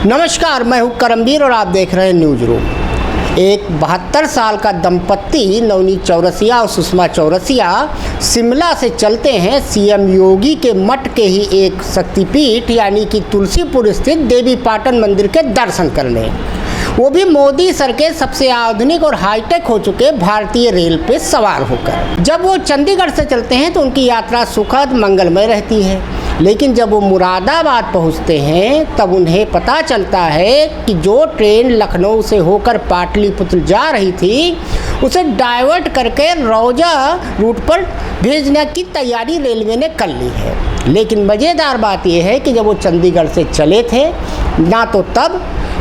नमस्कार, मैं हूं करमवीर और आप देख रहे हैं न्यूज रूम। एक 72 साल का दंपत्ति नवनीत चौरसिया और सुषमा चौरसिया शिमला से चलते हैं सीएम योगी के मठ के ही एक शक्तिपीठ यानी कि तुलसीपुर स्थित देवी पाटन मंदिर के दर्शन करने, वो भी मोदी सर के सबसे आधुनिक और हाईटेक हो चुके भारतीय रेल पे सवार होकर। जब वो चंडीगढ़ से चलते हैं तो उनकी यात्रा सुखद मंगलमय रहती है, लेकिन जब वो मुरादाबाद पहुंचते हैं तब उन्हें पता चलता है कि जो ट्रेन लखनऊ से होकर पाटलिपुत्र जा रही थी उसे डाइवर्ट करके रौजा रूट पर भेजने की तैयारी रेलवे ने कर ली है। लेकिन मज़ेदार बात यह है कि जब वो चंडीगढ़ से चले थे ना तो तब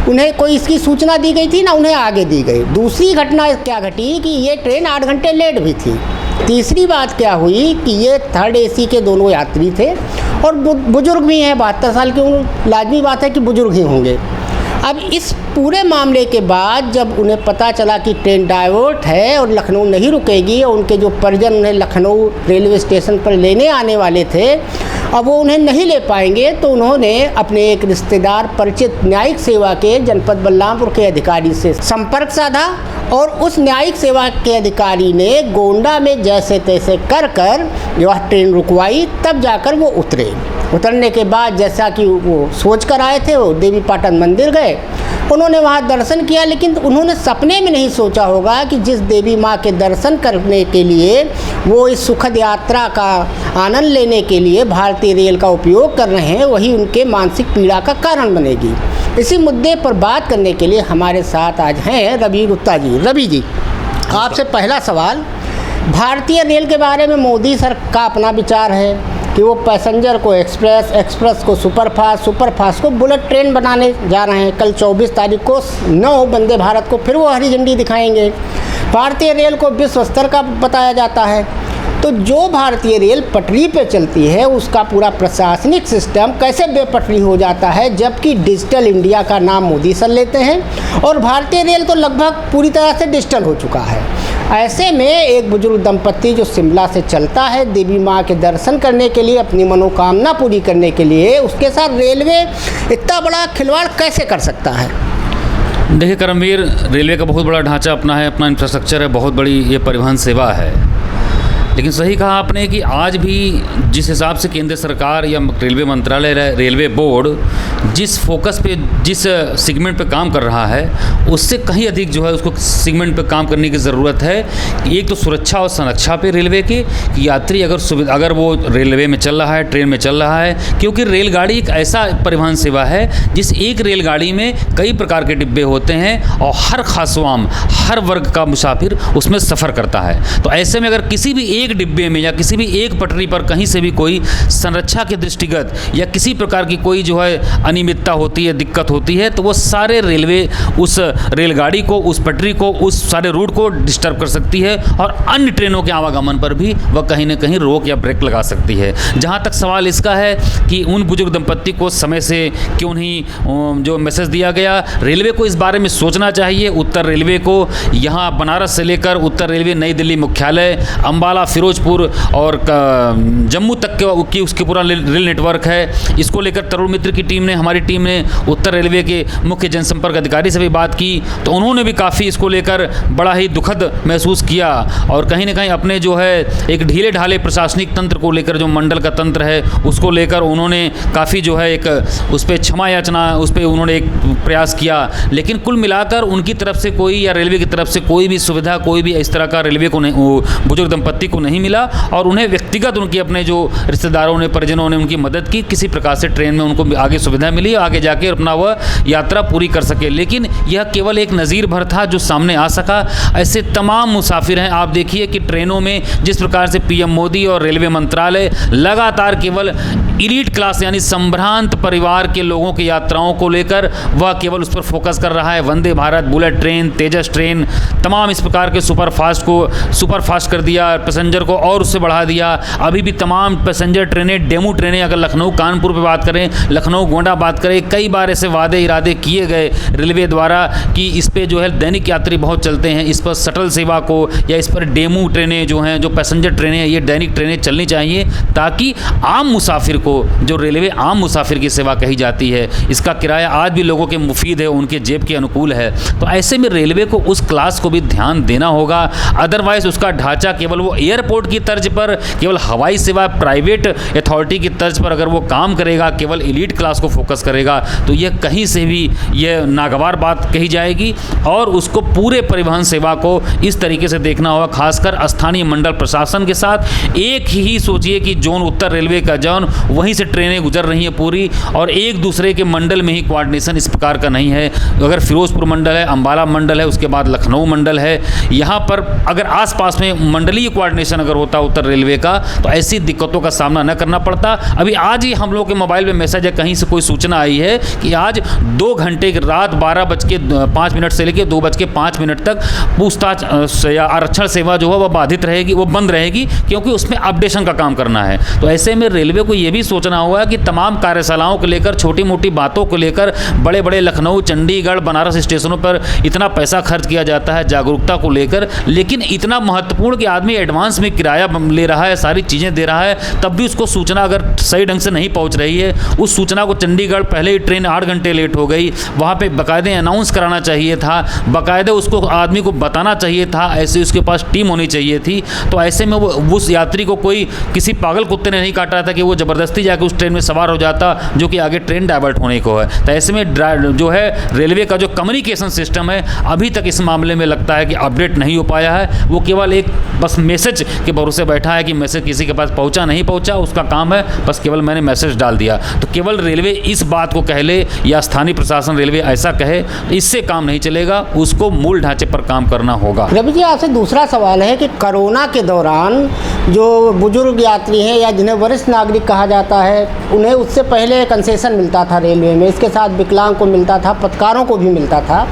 उन्हें कोई इसकी सूचना दी गई थी ना उन्हें आगे दी गई। दूसरी घटना क्या घटी कि ये ट्रेन 8 घंटे लेट भी थी। तीसरी बात क्या हुई कि ये थर्ड एसी के दोनों यात्री थे और बुजुर्ग भी हैं, 72 साल के, लाजमी बात है कि बुजुर्ग ही होंगे। अब इस पूरे मामले के बाद जब उन्हें पता चला कि ट्रेन डाइवर्ट है और लखनऊ नहीं रुकेगी और उनके जो परिजन उन्हें लखनऊ रेलवे स्टेशन पर लेने आने वाले थे, अब वो उन्हें नहीं ले पाएंगे, तो उन्होंने अपने एक रिश्तेदार परिचित न्यायिक सेवा के जनपद बलरामपुर के अधिकारी से संपर्क साधा और उस न्यायिक सेवा के अधिकारी ने गोंडा में जैसे तैसे कर वह ट्रेन रुकवाई। तब जाकर वो उतरे। उतरने के बाद जैसा कि वो सोच कर आए थे, वो देवी पाटन मंदिर गए, उन्होंने वहाँ दर्शन किया, लेकिन उन्होंने सपने में नहीं सोचा होगा कि जिस देवी माँ के दर्शन करने के लिए वो इस सुखद यात्रा का आनंद लेने के लिए भारतीय रेल का उपयोग कर रहे हैं, वही उनके मानसिक पीड़ा का कारण बनेगी। इसी मुद्दे पर बात करने के लिए हमारे साथ आज हैं रवि गुप्ता जी। रवि जी, आपसे पहला सवाल, भारतीय रेल के बारे में मोदी सर का अपना विचार है कि वो पैसेंजर को एक्सप्रेस, एक्सप्रेस को सुपरफास्ट, सुपरफास्ट को बुलेट ट्रेन बनाने जा रहे हैं। कल 24 तारीख को 9 वंदे भारत को फिर वो हरी झंडी दिखाएंगे। भारतीय रेल को विश्व स्तर का बताया जाता है, तो जो भारतीय रेल पटरी पे चलती है उसका पूरा प्रशासनिक सिस्टम कैसे बेपटरी हो जाता है, जबकि डिजिटल इंडिया का नाम मोदी सर लेते हैं और भारतीय रेल तो लगभग पूरी तरह से डिजिटल हो चुका है। ऐसे में एक बुजुर्ग दंपत्ति जो शिमला से चलता है देवी माँ के दर्शन करने के लिए, अपनी मनोकामना पूरी करने के लिए, उसके साथ रेलवे इतना बड़ा खिलवाड़ कैसे कर सकता है? देखिए करमवीर, रेलवे का बहुत बड़ा ढांचा अपना है, अपना इंफ्रास्ट्रक्चर है, बहुत बड़ी ये परिवहन सेवा है। लेकिन सही कहा आपने कि आज भी जिस हिसाब से केंद्र सरकार या रेलवे मंत्रालय, रेलवे बोर्ड जिस फोकस पे, जिस सेगमेंट पे काम कर रहा है, उससे कहीं अधिक जो है उसको सेगमेंट पे काम करने की ज़रूरत है। एक तो सुरक्षा और संरक्षा पे रेलवे की, कि यात्री अगर वो रेलवे में चल रहा है, ट्रेन में चल रहा है, क्योंकि रेलगाड़ी एक ऐसा परिवहन सेवा है जिस एक रेलगाड़ी में कई प्रकार के डिब्बे होते हैं और हर खासवाम, हर वर्ग का मुसाफिर उसमें सफ़र करता है। तो ऐसे में अगर किसी भी एक डिब्बे में या किसी भी एक पटरी पर कहीं से भी कोई संरक्षा के दृष्टिगत या किसी प्रकार की कोई जो है अनियमितता होती है, दिक्कत होती है, तो वो सारे रेलवे उस रेलगाड़ी को, उस पटरी को, उस सारे रूट को डिस्टर्ब कर सकती है और अन्य ट्रेनों के आवागमन पर भी वह कहीं ना कहीं रोक या ब्रेक लगा सकती है। जहाँ तक सवाल इसका है कि उन बुजुर्ग दंपत्ति को समय से क्यों नहीं जो मैसेज दिया गया, रेलवे को इस बारे में सोचना चाहिए। उत्तर रेलवे को यहाँ बनारस से लेकर उत्तर रेलवे नई दिल्ली मुख्यालय, अम्बाला, फिरोजपुर और जम्मू तक की उसके पूरा रेल नेटवर्क है। इसको लेकर तरुण मित्र की टीम ने, हमारी टीम ने उत्तर रेलवे के मुख्य जनसंपर्क अधिकारी से भी बात की, तो उन्होंने भी काफ़ी इसको लेकर बड़ा ही दुखद महसूस किया और कहीं ना कहीं अपने जो है एक ढीले ढाले प्रशासनिक तंत्र को लेकर, जो मंडल का तंत्र है उसको लेकर उन्होंने काफ़ी जो है एक उस पर क्षमा याचना, उस पर उन्होंने एक प्रयास किया। लेकिन कुल मिलाकर उनकी तरफ से कोई या रेलवे की तरफ से कोई भी सुविधा, कोई भी इस तरह का रेलवे को नहीं, बुजुर्ग दंपत्ति को नहीं मिला और उन्हें व्यक्तिगत उनके अपने जो रिश्तेदारों ने, परिजनों ने उनकी मदद की, किसी प्रकार से ट्रेन में उनको आगे सुविधा मिली, आगे जाके अपना वह यात्रा पूरी कर सके। लेकिन यह केवल एक नज़ीर भर था जो सामने आ सका। ऐसे तमाम मुसाफिर हैं। आप देखिए कि ट्रेनों में जिस प्रकार से पीएम मोदी और रेलवे मंत्रालय लगातार केवल इलीट क्लास यानी संभ्रांत परिवार के लोगों की यात्राओं को लेकर वह केवल उस पर फोकस कर रहा है। वंदे भारत, बुलेट ट्रेन, तेजस ट्रेन, तमाम इस प्रकार के सुपरफास्ट को सुपरफास्ट कर दिया, पैसेंजर पैसेंजर को और उससे बढ़ा दिया। अभी भी तमाम पैसेंजर ट्रेनें, डेमू ट्रेनें, अगर लखनऊ कानपुर पे बात करें, लखनऊ गोंडा बात करें, कई बार ऐसे वादे इरादे किए गए रेलवे द्वारा कि इस पे जो है दैनिक यात्री बहुत चलते हैं, इस पर शटल सेवा को या इस पर डेमू ट्रेनें जो हैं, जो पैसेंजर ट्रेनें हैं, ये दैनिक ट्रेनें चलनी चाहिए, ताकि आम मुसाफिर को, जो रेलवे आम मुसाफिर की सेवा कही जाती है, इसका किराया आज भी लोगों के मुफीद है, उनके जेब के अनुकूल है। तो ऐसे में रेलवे को उस क्लास को भी ध्यान देना होगा। अदरवाइज उसका ढांचा केवल वो एयरपोर्ट की तर्ज पर, केवल हवाई सेवा प्राइवेट अथॉरिटी की तर्ज पर अगर वो काम करेगा, केवल एलीट क्लास को फोकस करेगा, तो यह कहीं से भी यह नागवार बात कही जाएगी। और उसको पूरे परिवहन सेवा को इस तरीके से देखना होगा, खासकर स्थानीय मंडल प्रशासन के साथ। एक ही सोचिए कि जोन उत्तर रेलवे का जोन, वहीं से ट्रेनें गुजर रही हैं पूरी, और एक दूसरे के मंडल में ही कोऑर्डिनेशन इस प्रकार का नहीं है। अगर फिरोजपुर मंडल है, अंबाला मंडल है, उसके बाद लखनऊ मंडल है, यहाँ पर अगर आसपास में मंडलीय कोऑर्डिनेशन अगर होता उत्तर रेलवे का, तो ऐसी दिक्कतों का सामना न करना पड़ता। अभी आज ही हम लोग के मोबाइल में मैसेज है, कहीं से कोई सूचना आई है कि आज 2 घंटे रात 12:05 से लेकर 2:05 तक पूछताछ या आरक्षण सेवा जो है वह बाधित रहेगी, वो बंद रहेगी, क्योंकि उसमें अपडेशन का काम करना है। तो ऐसे में रेलवे को ये भी सोचना होगा कि तमाम कार्यशालाओं को लेकर, छोटी मोटी बातों को लेकर, बड़े बड़े लखनऊ, चंडीगढ़, बनारस स्टेशनों पर इतना पैसा खर्च किया जाता है जागरूकता को लेकर, लेकिन इतना महत्वपूर्ण कि आदमी एडवांस में किराया ले रहा है, सारी चीज़ें दे रहा है, तब भी उसको सूचना अगर सही ढंग से नहीं पहुंच रही है, उस सूचना को चंडीगढ़ पहले ही ट्रेन 8 घंटे लेट हो गई, वहाँ पे बाकायदे अनाउंस कराना चाहिए था, बाकायदे उसको आदमी को बताना चाहिए था, ऐसे उसके पास टीम होनी चाहिए थी। तो ऐसे में वो उस यात्री को कोई किसी पागल कुत्ते ने नहीं काटा था कि वो ज़बरदस्ती जाकर उस ट्रेन में सवार हो जाता, जो कि आगे ट्रेन डाइवर्ट होने को है। तो ऐसे में जो है रेलवे का जो कम्युनिकेशन सिस्टम है, अभी तक इस मामले में लगता है कि अपडेट नहीं हो पाया है। वो केवल एक बस मैसेज के भरोसे बैठा है कि मैसेज किसी के पास पहुंचा नहीं पहुंचा, उसका काम है बस केवल मैंने मैसेज डाल दिया। तो केवल रेलवे इस बात को कह ले या स्थानीय प्रशासन रेलवे ऐसा कहे, इससे काम नहीं चलेगा, उसको मूल ढांचे पर काम करना होगा। रवि जी, आपसे दूसरा सवाल है कि कोरोना के दौरान जो बुजुर्ग यात्री हैं या जिन्हें वरिष्ठ नागरिक कहा जाता है, उन्हें उससे पहले कंसेशन मिलता था रेलवे में, इसके साथ विकलांग को मिलता था, पत्रकारों को भी मिलता था।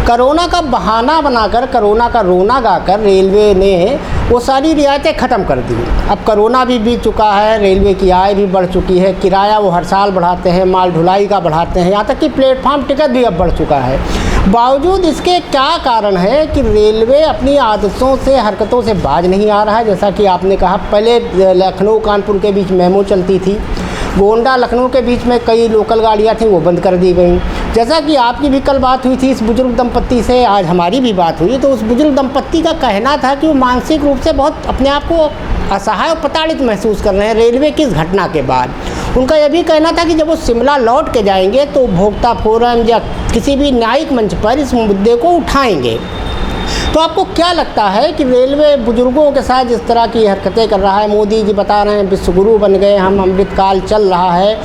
कोरोना का बहाना बनाकर, कोरोना का रोना गाकर रेलवे ने वो सारी रियायतें ख़त्म कर दी। अब कोरोना भी बीत चुका है, रेलवे की आय भी बढ़ चुकी है, किराया वो हर साल बढ़ाते हैं, माल ढुलाई का बढ़ाते हैं, यहाँ तक कि प्लेटफॉर्म टिकट भी अब बढ़ चुका है। बावजूद इसके क्या कारण है कि रेलवे अपनी आदतों से, हरकतों से बाज नहीं आ रहा है? जैसा कि आपने कहा, पहले लखनऊ कानपुर के बीच मेमो चलती थी, गोंडा लखनऊ के बीच में कई लोकल गाड़ियाँ थीं, वो बंद कर दी गई। जैसा कि आपकी भी कल बात हुई थी इस बुजुर्ग दंपत्ति से, आज हमारी भी बात हुई, तो उस बुजुर्ग दंपत्ति का कहना था कि वो मानसिक रूप से बहुत अपने आप को असहाय और प्रताड़ित महसूस कर रहे हैं रेलवे की इस घटना के बाद। उनका यह भी कहना था कि जब वो शिमला लौट के जाएंगे तो उपभोक्ता फोरम या किसी भी न्यायिक मंच पर इस मुद्दे को उठाएंगे। तो आपको क्या लगता है कि रेलवे बुजुर्गों के साथ जिस तरह की हरकतें कर रहा है, मोदी जी बता रहे हैं विश्वगुरु बन गए हम, अमृतकाल चल रहा है,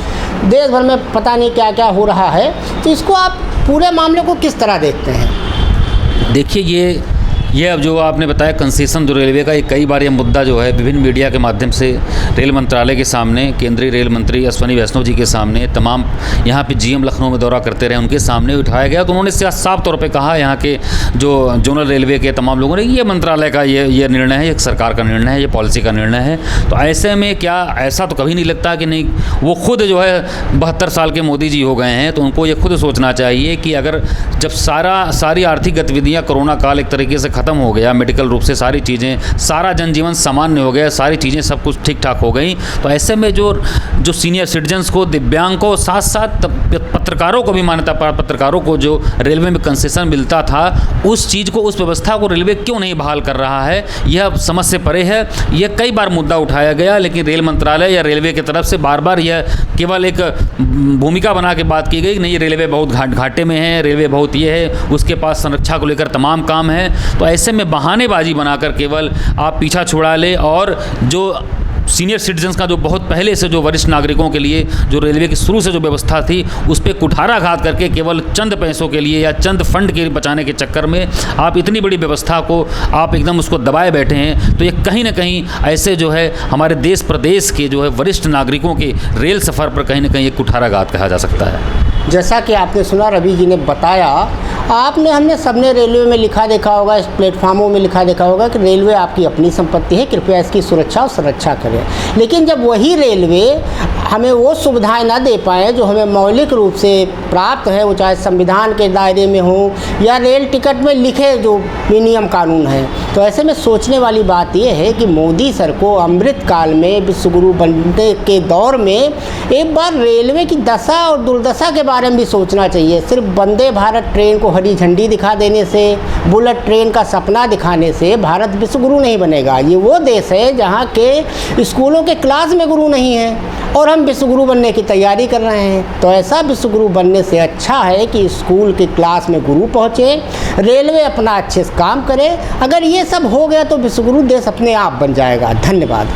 देश भर में पता नहीं क्या क्या हो रहा है, तो इसको आप पूरे मामले को किस तरह देखते हैं? देखिए, ये अब जो आपने बताया कंसेशन जो रेलवे का, ये कई बार ये मुद्दा जो है विभिन्न मीडिया के माध्यम से रेल मंत्रालय के सामने, केंद्रीय रेल मंत्री अश्विनी वैष्णव जी के सामने, तमाम यहाँ पे जीएम लखनऊ में दौरा करते रहे, उनके सामने उठाया गया। तो उन्होंने साफ तौर पे कहा, यहाँ के जो जोनल रेलवे के तमाम लोगों ने, ये मंत्रालय का ये निर्णय है, ये सरकार का निर्णय है, ये पॉलिसी का निर्णय है। तो ऐसे में क्या ऐसा तो कभी नहीं लगता कि नहीं, वो खुद जो है 72 साल के मोदी जी हो गए हैं, तो उनको ये खुद सोचना चाहिए कि अगर जब सारी आर्थिक गतिविधियाँ कोरोना काल एक तरीके से ख़त्म हो गया, मेडिकल रूप से सारी चीज़ें, सारा जनजीवन सामान्य हो गया, सारी चीज़ें सब कुछ ठीक ठाक हो गई, तो ऐसे में जो सीनियर सिटीजन्स को, दिव्यांग को, साथ साथ पत्रकारों को भी मान्यता प्राप्त पत्रकारों को जो रेलवे में कंसेशन मिलता था, उस चीज़ को, उस व्यवस्था को रेलवे क्यों नहीं बहाल कर रहा है, यह समझ से परे है। यह कई बार मुद्दा उठाया गया, लेकिन रेल मंत्रालय या रेलवे की तरफ से बार बार यह केवल एक भूमिका बना के बात की गई, नहीं रेलवे बहुत घाटे में है, रेलवे बहुत ये है, उसके पास संरक्षा को लेकर तमाम काम है। तो ऐसे में बहानेबाजी बनाकर केवल आप पीछा छुड़ा ले, और जो सीनियर सिटीजन्स का जो बहुत पहले से जो वरिष्ठ नागरिकों के लिए जो रेलवे की शुरू से जो व्यवस्था थी, उस पर कुठाराघात करके केवल चंद पैसों के लिए या चंद फंड के बचाने के चक्कर में आप इतनी बड़ी व्यवस्था को आप एकदम उसको दबाए बैठे हैं। तो ये कहीं ना कहीं ऐसे जो है हमारे देश प्रदेश के जो है वरिष्ठ नागरिकों के रेल सफ़र पर कहीं ना कहीं एक कुठाराघात कहा जा सकता है। जैसा कि आपने सुना, रवि जी ने बताया, आपने हमने सबने रेलवे में लिखा देखा होगा, इस प्लेटफार्मों में लिखा देखा होगा कि रेलवे आपकी अपनी संपत्ति है, कृपया इसकी सुरक्षा और संरक्षा करें। लेकिन जब वही रेलवे हमें वो सुविधाएं ना दे पाए जो हमें मौलिक रूप से प्राप्त है, वो चाहे संविधान के दायरे में हो या रेल टिकट में लिखे जो नियम कानून है, तो ऐसे में सोचने वाली बात यह है कि मोदी सर को अमृत काल में विश्वगुरु बनने के दौर में एक बार रेलवे की दशा और दुर्दशा के बारे में भी सोचना चाहिए। सिर्फ वंदे भारत ट्रेन को हरी झंडी दिखा देने से, बुलेट ट्रेन का सपना दिखाने से भारत विश्वगुरु नहीं बनेगा। ये वो देश है जहाँ के स्कूलों के क्लास में गुरु नहीं है और हम विश्वगुरु बनने की तैयारी कर रहे हैं। तो ऐसा विश्वगुरु बनने से अच्छा है कि स्कूल के क्लास में गुरु पहुँचे, रेलवे अपना अच्छे से काम करे। अगर ये सब हो गया तो विश्वगुरु देश अपने आप बन जाएगा। धन्यवाद।